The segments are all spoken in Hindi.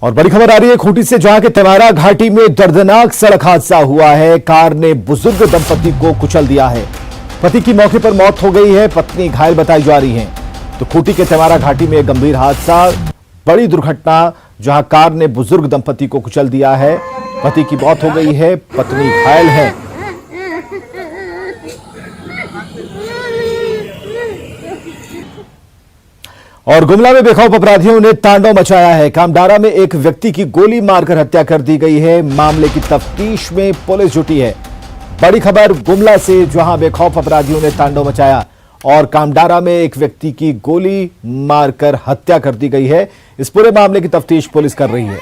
और बड़ी खबर आ रही है खूंटी से, जहां के तेमारा घाटी में दर्दनाक सड़क हादसा हुआ है। कार ने बुजुर्ग दंपति को कुचल दिया है। पति की मौके पर मौत हो गई है, पत्नी घायल बताई जा रही है। तो खूंटी के तेमारा घाटी में एक गंभीर हादसा, बड़ी दुर्घटना, जहां कार ने बुजुर्ग दंपति को कुचल दिया है। पति की मौत हो गई है, पत्नी घायल है। और गुमला में बेखौफ अपराधियों ने तांडव मचाया है। कामडारा में एक व्यक्ति की गोली मारकर हत्या कर दी गई है। मामले की तफ्तीश में पुलिस जुटी है। बड़ी खबर गुमला से, जहां बेखौफ अपराधियों ने तांडव मचाया और कामडारा में एक व्यक्ति की गोली मारकर हत्या कर दी गई है। इस पूरे मामले की तफ्तीश पुलिस कर रही है।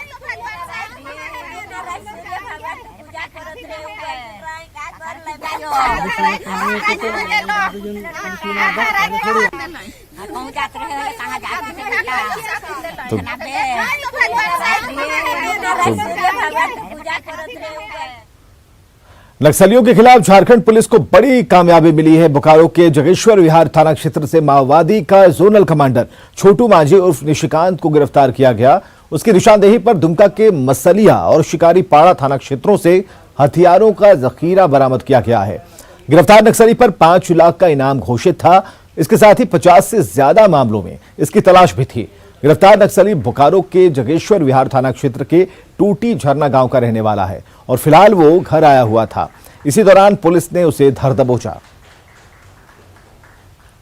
नक्सलियों के खिलाफ झारखंड पुलिस को बड़ी कामयाबी मिली है। बोकारो के जगेश्वर विहार थाना क्षेत्र से माओवादी का जोनल कमांडर छोटू मांझी उर्फ निशिकांत को गिरफ्तार किया गया। उसकी निशानदेही पर दुमका के मसलिया और शिकारीपाड़ा थाना क्षेत्रों से हथियारों का जखीरा बरामद किया गया है। गिरफ्तार नक्सली पर 5 लाख का इनाम घोषित था। इसके साथ ही 50 से ज्यादा मामलों में इसकी तलाश भी थी। गिरफ्तार नक्सली बोकारो के जगेश्वर विहार थाना क्षेत्र के टूटी झरना गांव का रहने वाला है और फिलहाल वो घर आया हुआ था। इसी दौरान पुलिस ने उसे धर दबोचा।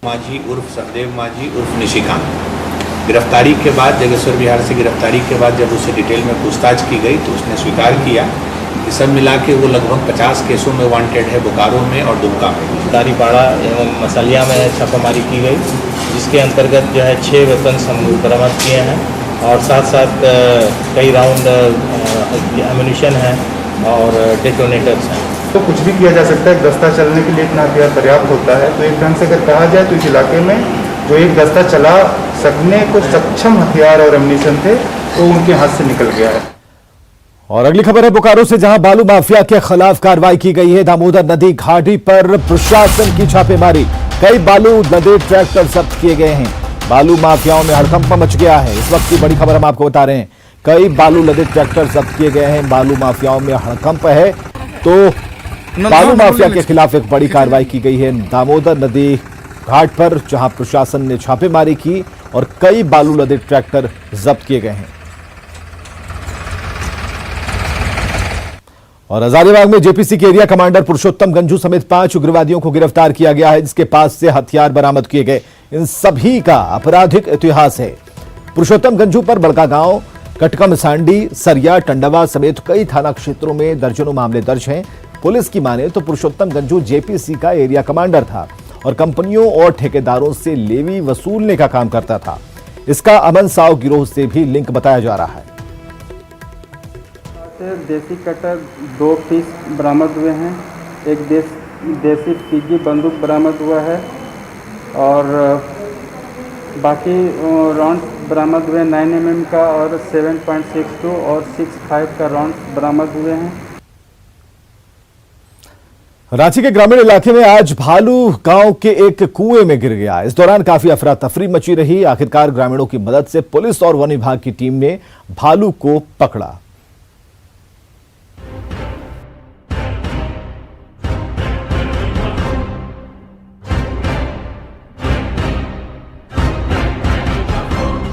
मांझी उर्फ सरदेव मांझी उर्फ निशिकांत गिरफ्तारी के बाद, जगेश्वर विहार से गिरफ्तारी के बाद जब उससे डिटेल में पूछताछ की गई तो उसने स्वीकार किया कि सब मिला के वो लगभग 50 केसों में वांटेड है, बोकारो में और दुमका में। शिकारीपाड़ा एवं मसलिया में छापामारी की गई, जिसके अंतर्गत जो है 6 वेपन्स हम बरामद किए हैं और साथ साथ कई राउंड एम्यूनिशन है और डेटोनेटर्स हैं। तो कुछ भी किया जा सकता है, दस्ता चलने के लिए इतना हथियार पर्याप्त होता है। तो एक ढंग से अगर कहा जाए तो इस इलाके में जो एक दस्ता चला सकने को सक्षम हथियार और एम्यूनिशन थे तो उनके हाथ से निकल गया है। और अगली खबर है बोकारो से, जहां बालू माफिया के खिलाफ कार्रवाई की गई है। दामोदर नदी घाटी पर प्रशासन की छापेमारी, कई बालू लदे ट्रैक्टर जब्त किए गए हैं। बालू माफियाओं में हड़कंप मच गया है। इस वक्त की बड़ी खबर हम आपको बता रहे हैं, कई बालू लदे ट्रैक्टर जब्त किए गए हैं। बालू माफियाओं में हड़कंप है, तो बालू माफिया के खिलाफ एक बड़ी कार्रवाई की गई है दामोदर नदी घाट पर, जहां प्रशासन ने छापेमारी की और कई बालू लदे ट्रैक्टर जब्त किए गए हैं। और हजारीबाग में जेपीसी के एरिया कमांडर पुरुषोत्तम गंजू समेत 5 उग्रवादियों को गिरफ्तार किया गया है, जिसके पास से हथियार बरामद किए गए। इन सभी का आपराधिक इतिहास है। पुरुषोत्तम गंजू पर बड़कागांव, कटकम सांडी, सरिया, टंडवा समेत कई थाना क्षेत्रों में दर्जनों मामले दर्ज हैं। पुलिस की माने तो पुरुषोत्तम गंजू जेपीसी का एरिया कमांडर था और कंपनियों और ठेकेदारों से लेवी वसूलने का काम करता था। इसका अमन साव गिरोह से भी लिंक बताया जा रहा है। देसी कटर 2 पीस बरामद हुए हैं, एक देसी पीजी बंदूक बरामद हुआ है और बाकी राउंड बरामद हुए 9 mm का और 7.62 और 6.5 का राउंड बरामद हुए हैं। रांची के ग्रामीण इलाके में आज भालू गांव के एक कुएं में गिर गया। इस दौरान काफी अफरा तफरी मची रही। आखिरकार ग्रामीणों की मदद से पुलिस और वन विभाग की टीम ने भालू को पकड़ा।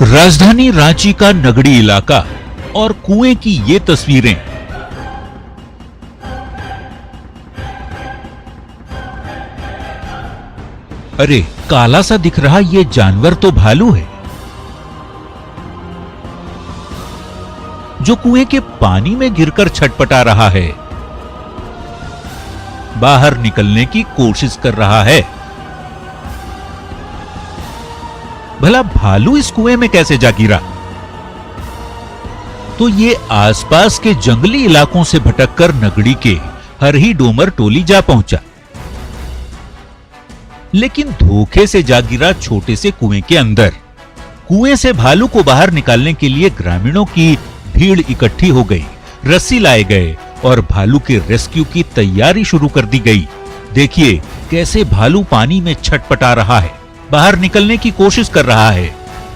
राजधानी रांची का नगड़ी इलाका और कुएं की ये तस्वीरें। अरे, काला सा दिख रहा ये जानवर तो भालू है, जो कुएं के पानी में गिरकर छटपटा रहा है, बाहर निकलने की कोशिश कर रहा है। भला भालू इस कुएं में कैसे जा गिरा? तो ये आसपास के जंगली इलाकों से भटककर नगड़ी के हरही डोमर टोली जा पहुंचा, लेकिन धोखे से जा गिरा छोटे से कुएं के अंदर। कुएं से भालू को बाहर निकालने के लिए ग्रामीणों की भीड़ इकट्ठी हो गई, रस्सी लाए गए और भालू के रेस्क्यू की तैयारी शुरू कर दी गई। देखिए कैसे भालू पानी में छटपटा रहा है, बाहर निकलने की कोशिश कर रहा है।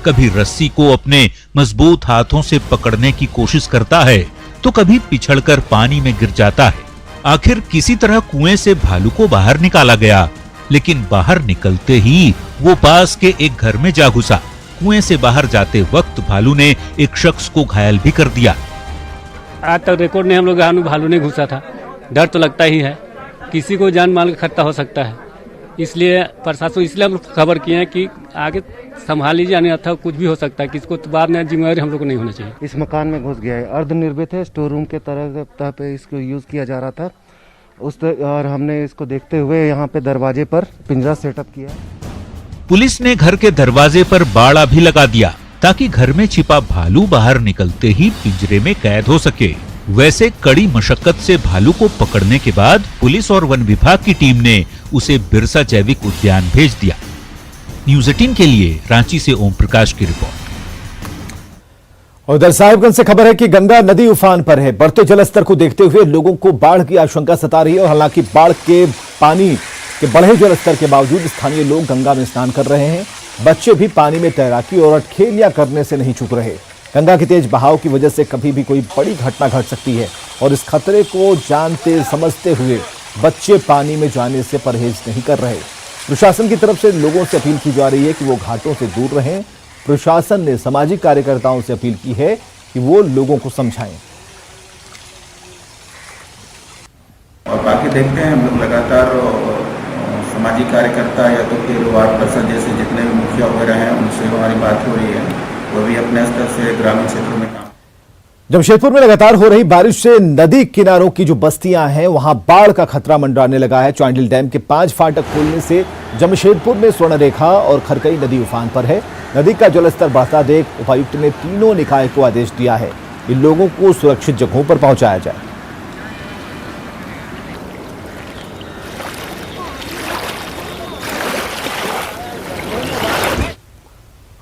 कभी रस्सी को अपने मजबूत हाथों से पकड़ने की कोशिश करता है तो कभी पिछड़कर पानी में गिर जाता है। आखिर किसी तरह कुएं से भालू को बाहर निकाला गया, लेकिन बाहर निकलते ही वो पास के एक घर में जा घुसा। कुएं से बाहर जाते वक्त भालू ने एक शख्स को घायल भी कर दिया। आज तक रिकॉर्ड नहीं हम लोग भालू नहीं घुसा था। डर तो लगता ही है, किसी को जान माल का खतरा हो सकता है, इसलिए प्रशासन इसलिए हम खबर किए हैं कि आगे संभाल लीजिए, अन्यथा कुछ भी हो सकता है, किसको तो बाद में जिम्मेवारी हम लोग को नहीं होना चाहिए। इस मकान में घुस गया है, अर्धनिर्मित है, स्टोर रूम के तरह पे इसको यूज किया जा रहा था और हमने इसको देखते हुए यहाँ पे दरवाजे पर पिंजरा सेटअप किया। पुलिस ने घर के दरवाजे पर बाड़ा भी लगा दिया ताकि घर में छिपा भालू बाहर निकलते ही पिंजरे में कैद हो सके। वैसे कड़ी मशक्कत से भालू को पकड़ने के बाद पुलिस और वन विभाग की टीम ने उसे बिरसा जैविक उद्यान भेज दिया। न्यूज़ 18 के लिए रांची से ओम प्रकाश की रिपोर्ट। उधर साहिबगंज से खबर है कि गंगा नदी उफान पर है। बढ़ते जलस्तर को देखते हुए लोगों को बाढ़ की आशंका सता रही है और हालांकि बाढ़ के पानी के बढ़े जलस्तर के बावजूद स्थानीय लोग गंगा में स्नान कर रहे हैं। बच्चे भी पानी में तैराकी और अटखेलियां करने से नहीं चूक रहे। गंगा के तेज बहाव की वजह से कभी भी कोई बड़ी घटना घट सकती है और इस खतरे को जानते समझते हुए बच्चे पानी में जाने से परहेज नहीं कर रहे। प्रशासन की तरफ से लोगों से अपील की जा रही है कि वो घाटों से दूर रहें। प्रशासन ने सामाजिक कार्यकर्ताओं से अपील की है कि वो लोगों को समझाएं। और बाकी देखते हैं हम लोग लगातार सामाजिक कार्यकर्ता या तो फिर वार्ड पर्सन जैसे जितने भी मुखिया वगैरह हैं उनसे हमारी बात हो रही है, वो भी अपने स्तर से ग्रामीण क्षेत्रों में काम। जमशेदपुर में लगातार हो रही बारिश से नदी किनारों की जो बस्तियां हैं वहां बाढ़ का खतरा मंडराने लगा है। चांडिल डैम के 5 फाटक खोलने से जमशेदपुर में स्वर्णरेखा और खरकई नदी उफान पर है। नदी का जलस्तर बढ़ता देख उपायुक्त ने तीनों निकाय को आदेश दिया है कि लोगों को सुरक्षित जगहों पर पहुंचाया जाए।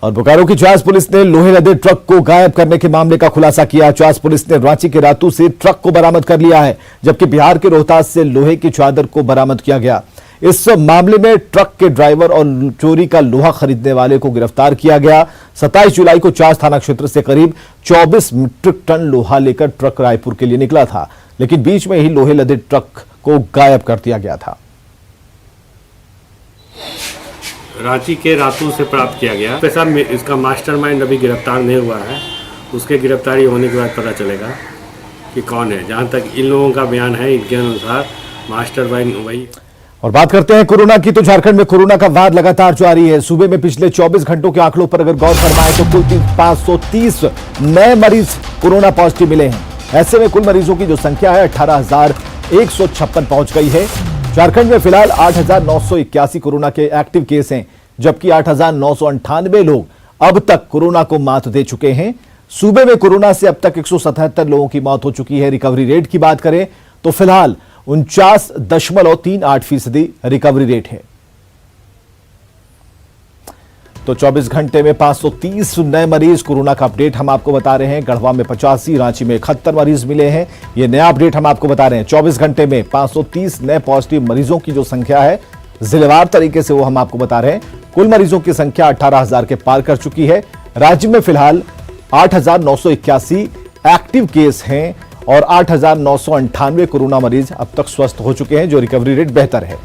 और बोकारो की चास पुलिस ने लोहे लदे ट्रक को गायब करने के मामले का खुलासा किया। चास पुलिस ने रांची के रातू से ट्रक को बरामद कर लिया है, जबकि बिहार के रोहतास से लोहे की चादर को बरामद किया गया। इस मामले में ट्रक के ड्राइवर और चोरी का लोहा खरीदने वाले को गिरफ्तार किया गया। 27 जुलाई को चास थाना क्षेत्र से करीब 24 मीट्रिक टन लोहा लेकर ट्रक रायपुर के लिए निकला था, लेकिन बीच में ही लोहे लदे ट्रक को गायब कर दिया गया था। रांची के रातू से प्राप्त किया गया। सर इसका मास्टरमाइंड अभी गिरफ्तार नहीं हुआ है, उसके गिरफ्तारी होने के बाद पता चलेगा कि कौन है। जहां तक इन लोगों का बयान है, इनके अनुसार मास्टरमाइंड वही। और बात करते हैं कोरोना की, तो झारखंड में कोरोना का वार लगातार जारी है। सूबे में पिछले 24 घंटों के आंकड़ों पर अगर गौर फरमाएं तो कुल 530 नए मरीज कोरोना पॉजिटिव मिले हैं। ऐसे में कुल मरीजों की जो संख्या है 18,156 पहुंच गई है। झारखंड में फिलहाल 8,981 कोरोना के एक्टिव केस हैं, जबकि 8,998 लोग अब तक कोरोना को मात दे चुके हैं। सूबे में कोरोना से अब तक 177 लोगों की मौत हो चुकी है। रिकवरी रेट की बात करें तो फिलहाल 49.38% रिकवरी रेट है। तो 24 घंटे में 530 नए मरीज कोरोना का अपडेट हम आपको बता रहे हैं। गढ़वा में 85, रांची में 71 मरीज मिले हैं। ये नया अपडेट हम आपको बता रहे हैं। 24 घंटे में 530 नए पॉजिटिव मरीजों की जो संख्या है जिलेवार तरीके से वो हम आपको बता रहे हैं। कुल मरीजों की संख्या 18,000 के पार कर चुकी है। राज्य में फिलहाल 8,981 एक्टिव केस हैं और 8,998 कोरोना मरीज अब तक स्वस्थ हो चुके हैं, जो रिकवरी रेट बेहतर है।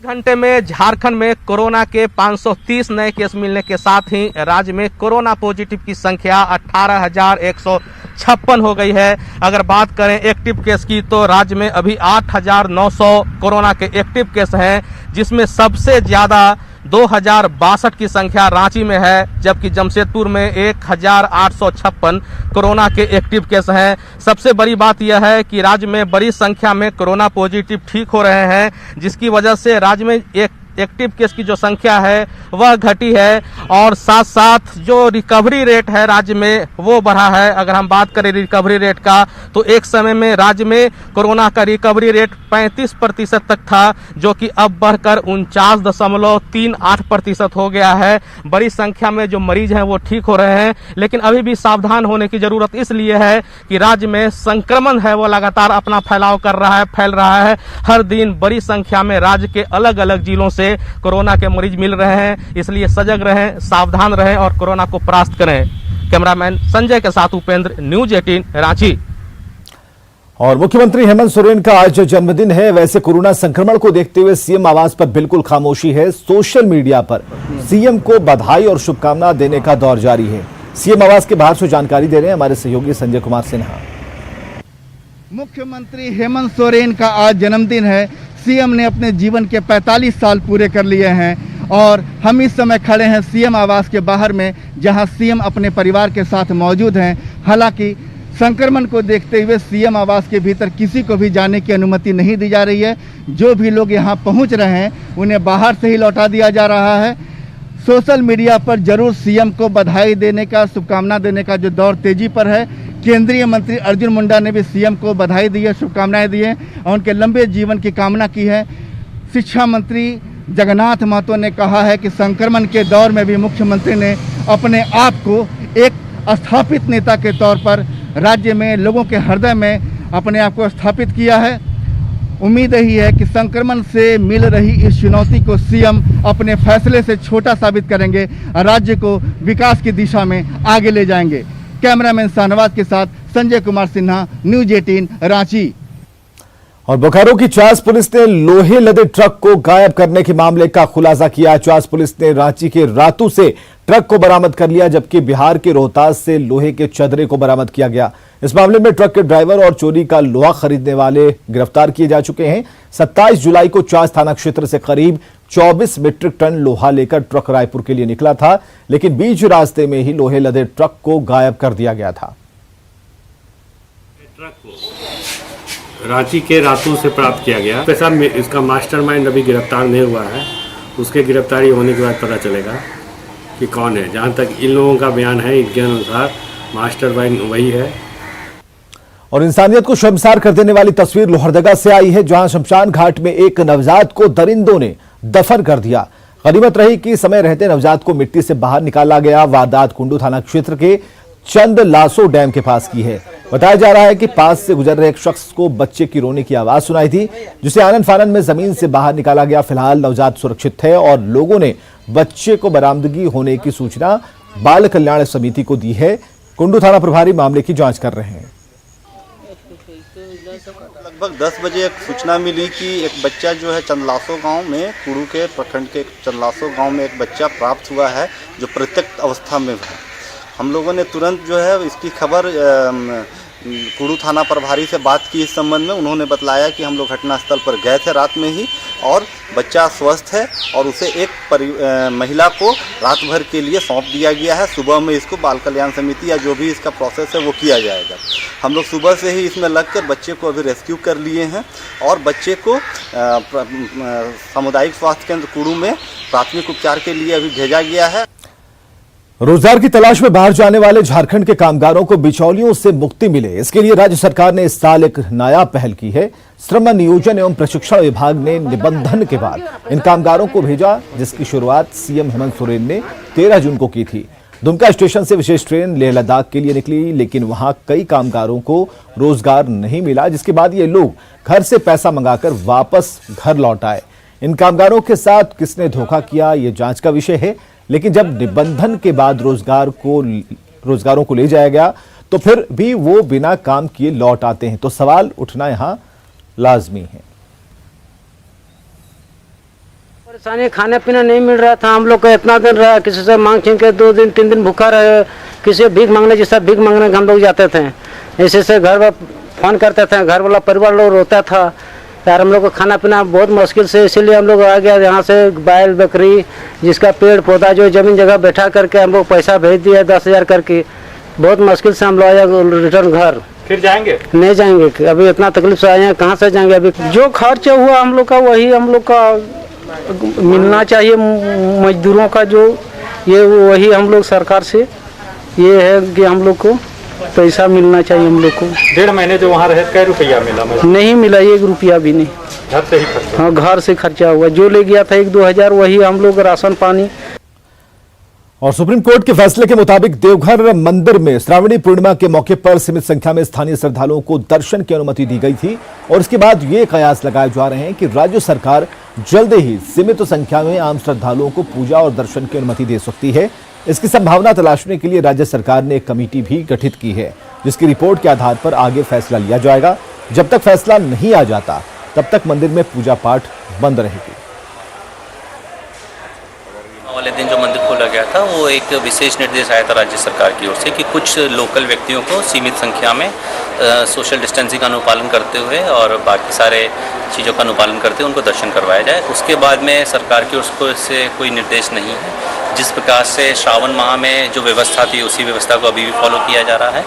घंटे में झारखंड में कोरोना के 530 नए केस मिलने के साथ ही राज्य में कोरोना पॉजिटिव की संख्या 18,156 हो गई है। अगर बात करें एक्टिव केस की तो राज्य में अभी 8,900 कोरोना के एक्टिव केस हैं, जिसमें सबसे ज्यादा 2,062 की संख्या रांची में है, जबकि जमशेदपुर में 1,856 कोरोना के एक्टिव केस हैं। सबसे बड़ी बात यह है कि राज्य में बड़ी संख्या में कोरोना पॉजिटिव ठीक हो रहे हैं, जिसकी वजह से राज्य में एक एक्टिव केस की जो संख्या है वह घटी है और साथ साथ जो रिकवरी रेट है राज्य में वो बढ़ा है। अगर हम बात करें रिकवरी रेट का तो एक समय में राज्य में कोरोना का रिकवरी रेट 35% तक था, जो कि अब बढ़कर 49.38% हो गया है। बड़ी संख्या में जो मरीज हैं वो ठीक हो रहे हैं, लेकिन अभी भी सावधान होने की जरूरत इसलिए है कि राज्य में संक्रमण है वो लगातार अपना फैलाव कर रहा है, फैल रहा है। हर दिन बड़ी संख्या में राज्य के अलग अलग जिलों से से कोरोना के मरीज मिल रहे हैं, इसलिए सजग रहें, सावधान रहें और कोरोना को परास्त करें। कैमरामैन संजय के साथ उपेंद्र, न्यूज 18 रांची। और मुख्यमंत्री हेमंत सोरेन का आज जन्मदिन है। वैसे कोरोना संक्रमण को देखते हुए सीएम आवास पर बिल्कुल खामोशी है। सोशल मीडिया पर सीएम को बधाई और शुभकामना देने का दौर जारी है। सीएम आवास के बाहर से जानकारी दे रहे हैं हमारे सहयोगी संजय कुमार सिन्हा। मुख्यमंत्री हेमंत सोरेन का आज जन्मदिन है। सीएम ने अपने जीवन के 45 साल पूरे कर लिए हैं और हम इस समय खड़े हैं सीएम आवास के बाहर में, जहां सीएम अपने परिवार के साथ मौजूद हैं। हालांकि संक्रमण को देखते हुए सीएम आवास के भीतर किसी को भी जाने की अनुमति नहीं दी जा रही है। जो भी लोग यहां पहुंच रहे हैं उन्हें बाहर से ही लौटा दिया जा रहा है। सोशल मीडिया पर जरूर सीएम को बधाई देने का, शुभकामना देने का जो दौर तेजी पर है। केंद्रीय मंत्री अर्जुन मुंडा ने भी सीएम को बधाई दी है, शुभकामनाएं दी हैं और उनके लंबे जीवन की कामना की है। शिक्षा मंत्री जगन्नाथ महतो ने कहा है कि संक्रमण के दौर में भी मुख्यमंत्री ने अपने आप को एक स्थापित नेता के तौर पर राज्य में लोगों के हृदय में अपने आप को स्थापित किया है। उम्मीद यही है कि संक्रमण से मिल रही इस चुनौती को सीएम अपने फैसले से छोटा साबित करेंगे और राज्य को विकास की दिशा में आगे ले जाएंगे। कैमरामैन शाहनवाज के साथ संजय कुमार सिन्हा, न्यूज 18 रांची। और बोकारो की चास पुलिस ने लोहे लदे ट्रक को गायब करने के मामले का खुलासा किया। चास पुलिस ने रांची के रातू से ट्रक को बरामद कर लिया, जबकि बिहार के रोहतास से लोहे के चदरे को बरामद किया गया। इस मामले में ट्रक के ड्राइवर और चोरी का लोहा खरीदने वाले गिरफ्तार किए जा चुके हैं। 27 जुलाई को चास थाना क्षेत्र से करीब 24 मीट्रिक टन लोहा लेकर ट्रक रायपुर के लिए निकला था, लेकिन बीच रास्ते में ही लोहे लदे ट्रक को गायब कर दिया गया था। ट्रक को रांची के रातू से प्राप्त किया गया। पैसा इसका मास्टरमाइंड अभी गिरफ्तार नहीं हुआ है। उसके गिरफ्तारी होने के बाद पता चलेगा कि कौन है। जहां तक इन लोगों का बयान है, इनके अनुसार मास्टरमाइंड वही है। और इंसानियत को शर्मसार कर देने वाली तस्वीर लोहरदगा से आई है, जहां शमशान घाट में एक नवजात को दरिंदों ने दफन कर दिया। गनीमत रही कि समय रहते नवजात को मिट्टी से बाहर निकाला गया। वारदात कुंडू थाना क्षेत्र के चंद लासो डैम के पास की है। बताया जा रहा है कि पास से गुजर रहे एक शख्स को बच्चे की रोने की आवाज सुनाई थी, जिसे आनन फानन में जमीन से बाहर निकाला गया। फिलहाल नवजात सुरक्षित है और लोगों ने बच्चे को बरामदगी होने की सूचना बाल कल्याण समिति को दी है। कुंडू थाना प्रभारी मामले की जांच कर रहे हैं। लगभग 10 बजे एक सूचना मिली कि एक बच्चा जो है चंदलासो गांव में, कुड़ू के प्रखंड के चंदलासो गांव में एक बच्चा प्राप्त हुआ है जो प्रत्यक्त अवस्था में है। हम लोगों ने तुरंत जो है इसकी खबर कुड़ू थाना प्रभारी से बात की इस संबंध में। उन्होंने बतलाया कि हम लोग घटनास्थल पर गए थे रात में ही और बच्चा स्वस्थ है और उसे एक महिला को रात भर के लिए सौंप दिया गया है। सुबह में इसको बाल कल्याण समिति या जो भी इसका प्रोसेस है वो किया जाएगा। हम लोग सुबह से ही इसमें लगकर बच्चे को अभी रेस्क्यू कर लिए हैं और बच्चे को सामुदायिक स्वास्थ्य केंद्र कुड़ू में प्राथमिक उपचार के लिए अभी भेजा गया है। रोजगार की तलाश में बाहर जाने वाले झारखंड के कामगारों को बिचौलियों से मुक्ति मिले, इसके लिए राज्य सरकार ने इस साल एक नायाब पहल की है। श्रम नियोजन एवं प्रशिक्षण विभाग ने निबंधन के बाद इन कामगारों को भेजा, जिसकी शुरुआत सीएम हेमंत सोरेन ने 13 जून को की थी। दुमका स्टेशन से विशेष ट्रेन लेह लद्दाख के लिए निकली, लेकिन वहां कई कामगारों को रोजगार नहीं मिला, जिसके बाद ये लोग घर से पैसा मंगाकर वापस घर लौट आए। इन कामगारों के साथ किसने धोखा किया, ये जांच का विषय है। लेकिन जब निबंधन के बाद रोजगारों को ले जाया गया तो फिर भी वो बिना काम किए लौट आते हैं, तो सवाल उठना यहां लाजमी है। परेशानी, खाने पीना नहीं मिल रहा था। हम लोग का इतना दिन रहा, किसी से मांग छीन के 2 दिन 3 दिन भूखा रहे, किसी से भीख मांगने, जैसा भीख मांगने हम लोग जाते थे। ऐसे से घर में फोन करते थे, घर वाला परिवार लोग रोता था यार, हम लोग को खाना पीना बहुत मुश्किल से। इसीलिए हम लोग आ गया यहाँ से। बैल बकरी जिसका पेड़ पौधा जो जमीन जगह बैठा करके हम लोग पैसा भेज दिया 10,000 करके। बहुत मुश्किल से हम लोग आया रिटर्न घर। फिर जाएंगे? नहीं जाएंगे, अभी इतना तकलीफ से आए हैं, कहाँ से जाएंगे। अभी जो खर्च हुआ हम लोग का वही हम लोग का मिलना चाहिए मजदूरों का, जो ये वही हम लोग सरकार से ये है कि हम लोग को पैसा मिलना चाहिए हम लोग को। 1.5 महीने जो वहाँ रहे कै रुपया मिला? नहीं मिला, 1 रुपया भी नहीं। घर से ही खर्चा? हाँ, घर से खर्चा हुआ। जो ले गया था 1-2 हज़ार, वही हम लोग राशन पानी। और सुप्रीम कोर्ट के फैसले के मुताबिक देवघर मंदिर में श्रावणी पूर्णिमा के मौके पर सीमित संख्या में स्थानीय श्रद्धालुओं को दर्शन की अनुमति दी गई थी और इसके बाद ये कयास लगाए जा रहे हैं कि राज्य सरकार जल्द ही सीमित संख्या में आम श्रद्धालुओं को पूजा और दर्शन की अनुमति दे सकती है। इसकी संभावना तलाशने के लिए राज्य सरकार ने एक कमेटी भी गठित की है, जिसकी रिपोर्ट के आधार पर आगे फैसला लिया जाएगा। जब तक फैसला नहीं आ जाता तब तक मंदिर में पूजा पाठ बंद रहेगी। वाले दिन जो मंदिर खोला गया था वो एक विशेष निर्देश आया था राज्य सरकार की ओर से कि कुछ लोकल व्यक्तियों को सीमित संख्या में सोशल डिस्टेंसिंग का अनुपालन करते हुए और बाकी सारे चीज़ों का अनुपालन करते हुए उनको दर्शन करवाया जाए। उसके बाद में सरकार की ओर से कोई निर्देश नहीं है। जिस प्रकार से श्रावण माह में जो व्यवस्था थी उसी व्यवस्था को अभी भी फॉलो किया जा रहा है।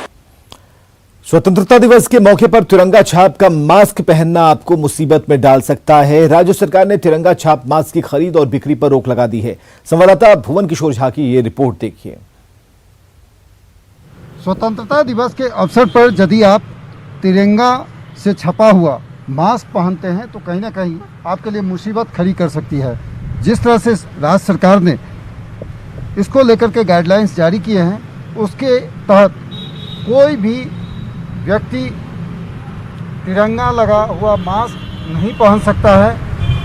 स्वतंत्रता दिवस के मौके पर तिरंगा छाप का मास्क पहनना आपको मुसीबत में डाल सकता है। राज्य सरकार ने तिरंगा छाप मास्क की खरीद और बिक्री पर रोक लगा दी है। संवाददाता भुवन किशोर झा की ये रिपोर्ट देखिए। स्वतंत्रता दिवस के अवसर पर यदि आप तिरंगा से छपा हुआ मास्क पहनते हैं तो कहीं ना कहीं आपके लिए मुसीबत खड़ी कर सकती है। जिस तरह से राज्य सरकार ने इसको लेकर के गाइडलाइंस जारी किए हैं उसके तहत कोई भी व्यक्ति तिरंगा लगा हुआ मास्क नहीं पहन सकता है।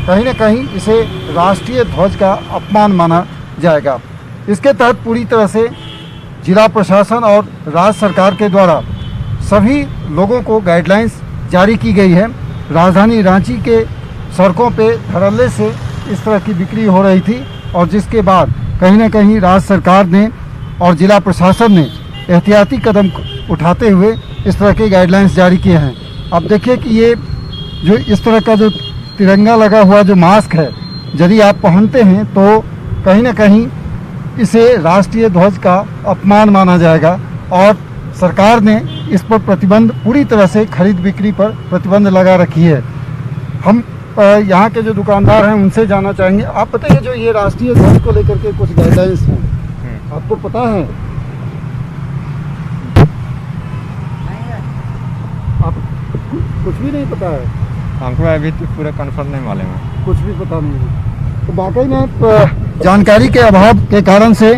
कहीं ना कहीं इसे राष्ट्रीय ध्वज का अपमान माना जाएगा। इसके तहत पूरी तरह से जिला प्रशासन और राज्य सरकार के द्वारा सभी लोगों को गाइडलाइंस जारी की गई है। राजधानी रांची के सड़कों पे धड़ल्ले से इस तरह की बिक्री हो रही थी और जिसके बाद कहीं ना कहीं राज्य सरकार ने और जिला प्रशासन ने एहतियाती कदम उठाते हुए इस तरह के गाइडलाइंस जारी किए हैं। अब देखिए कि ये जो इस तरह का जो तिरंगा लगा हुआ जो मास्क है यदि आप पहनते हैं तो कहीं ना कहीं इसे राष्ट्रीय ध्वज का अपमान माना जाएगा और सरकार ने इस पर प्रतिबंध पूरी तरह से खरीद बिक्री पर प्रतिबंध लगा रखी है। हम यहाँ के जो दुकानदार हैं उनसे जानना चाहेंगे। आप बताइए जो ये राष्ट्रीय ध्वज को लेकर के कुछ गाइडलाइंस हैं आपको पता है? आप कुछ भी नहीं पता है? हमको अभी तो पूरा कंफर्म नहीं मालूम है, कुछ भी पता नहीं है। तो वाकई में जानकारी के अभाव के कारण से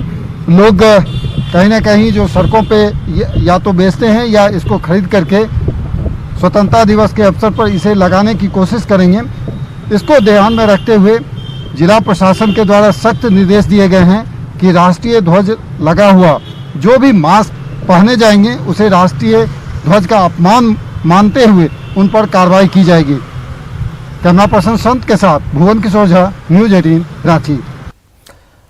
लोग कहीं ना कहीं जो सड़कों पे या तो बेचते हैं या इसको खरीद करके स्वतंत्रता दिवस के अवसर पर इसे लगाने की कोशिश करेंगे। इसको ध्यान में रखते हुए जिला प्रशासन के द्वारा सख्त निर्देश दिए गए हैं कि राष्ट्रीय ध्वज लगा हुआ जो भी मास्क पहने जाएंगे उसे राष्ट्रीय ध्वज का अपमान मानते हुए उन पर कार्रवाई की जाएगी। कैमरा पर्सन संत के साथ भुवन किशोर झा, न्यूज 18 रांची।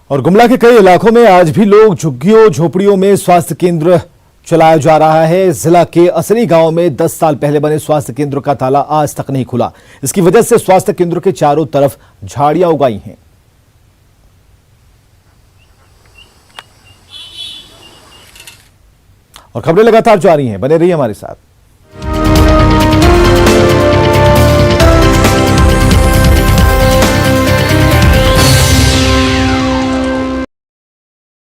और गुमला के कई इलाकों में आज भी लोग झुग्गियों झोपड़ियों में स्वास्थ्य केंद्र चलाया जा रहा है। जिला के असरी गांव में 10 साल पहले बने स्वास्थ्य केंद्र का ताला आज तक नहीं खुला। इसकी वजह से स्वास्थ्य केंद्र के चारों तरफ झाड़ियां उगाई हैं। और खबरें लगातार जारी हैं, बने रहिए हमारे साथ।